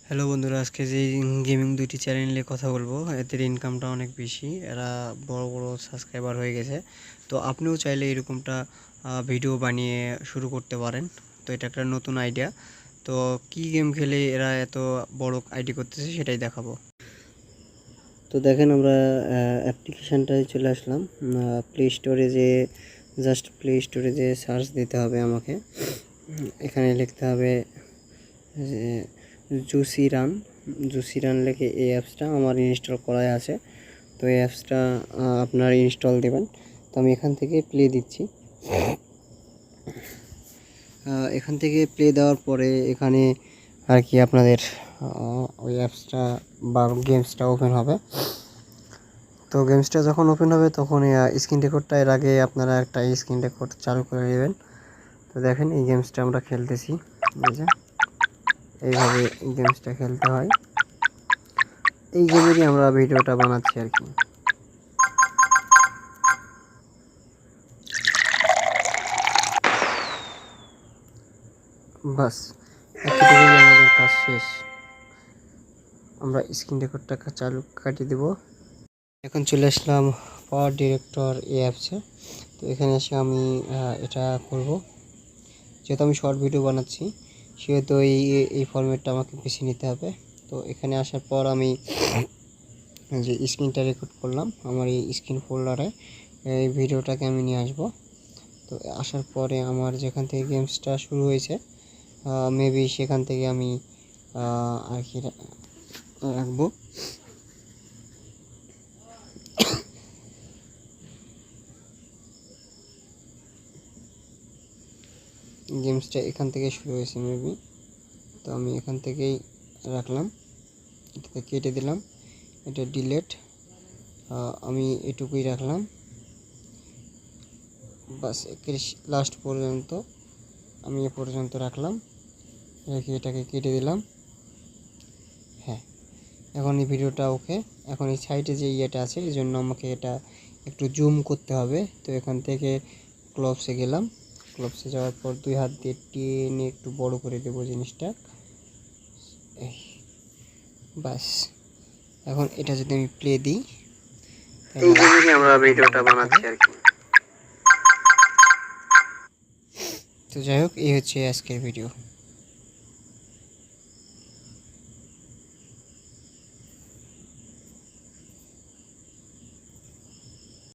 Hello বন্ধুরা, আজকে যে গেমিং দুইটি চ্যানেল নিয়ে কথা বলবো, এদের ইনকামটা অনেক বেশি। এরা বড় বড় সাবস্ক্রাইবার হয়ে গেছে। তো আপনিও চাইলে এরকমটা ভিডিও বানিয়ে শুরু করতে পারেন। তো এটা একটা নতুন আইডিয়া। তো কি গেম খেলে এরা এত বড় আইডি করতেছে সেটাই দেখাবো। তো দেখেন, আমরা অ্যাপ্লিকেশানটায় চলে আসলাম। প্লে স্টোরে যে সার্চ দিতে হবে আমাকে। এখানে লিখতে হবে জুসি রান লিখে এই অ্যাপসটা আমার ইনস্টল করাই আছে। তো এই অ্যাপসটা আপনার ইনস্টল দেবেন। তো আমি এখান থেকে প্লে দিচ্ছি। এখান থেকে প্লে দেওয়ার পরে এখানে আর কি আপনাদের ওই অ্যাপসটা বা গেমসটা ওপেন হবে। তো গেমসটা যখন ওপেন হবে তখন স্ক্রিন রেকর্ডটা, এর আগে আপনারা একটা স্ক্রিন রেকর্ড চালু করে নেবেন। তো দেখেন, এই গেমসটা আমরা খেলতেছি। এইভাবে গেমসটা খেলতে হয়। এই গেমেরই আমরা ভিডিওটা বানাচ্ছি আর কি। বাস, এতটুকুই আমাদের কাজ শেষ। আমরা স্ক্রিন রেকর্ডটা কাটিয়ে দেব। এখন চলে আসলাম পাওয়ার ডিরেক্টর এই অ্যাপসে। তো এখানে এসে আমি এটা করব। যেহেতু আমি শর্ট ভিডিও বানাচ্ছি সেহেতু এই ফরম্যাটটা আমাকে বেছে নিতে হবে। তো এখানে আসার পর আমি যে স্ক্রিনটা রেকর্ড করলাম আমার এই স্ক্রিন ফোল্ডারে এই ভিডিওটাকে আমি নিয়ে আসব। তো আসার পরে আমার যেখান থেকে গেমসটা শুরু হয়েছে মেবি সেখান থেকে আমি আর কি রাখবো। গেমসটা এখান থেকে শুরু হয়েছে মেবি। তো আমি এখান থেকেই রাখলাম, এটাতে কেটে দিলাম, এটা ডিলেট। আমি এটুকুই রাখলাম, বাস লাস্ট পর্যন্ত আমি এ পর্যন্ত রাখলাম, রেখে এটাকে কেটে দিলাম। হ্যাঁ, এখন এই ভিডিওটা ওকে। এখন এই সাইডে যে ইয়েটা আছে এই জন্য আমাকে এটা একটু জুম করতে হবে। তো এখান থেকে ক্লপসে গেলাম। ক্লপসে যাওয়ার পর 2 হাত দিয়ে টেনে একটু বড় করে দেবো জিনিসটা। বাস, এখন এটা যদি আমি প্লে দিই তাহলে আমরা ভিডিওটা বানাচ্ছি আর কি। তো যাই হোক, এই হচ্ছে আজকের ভিডিও।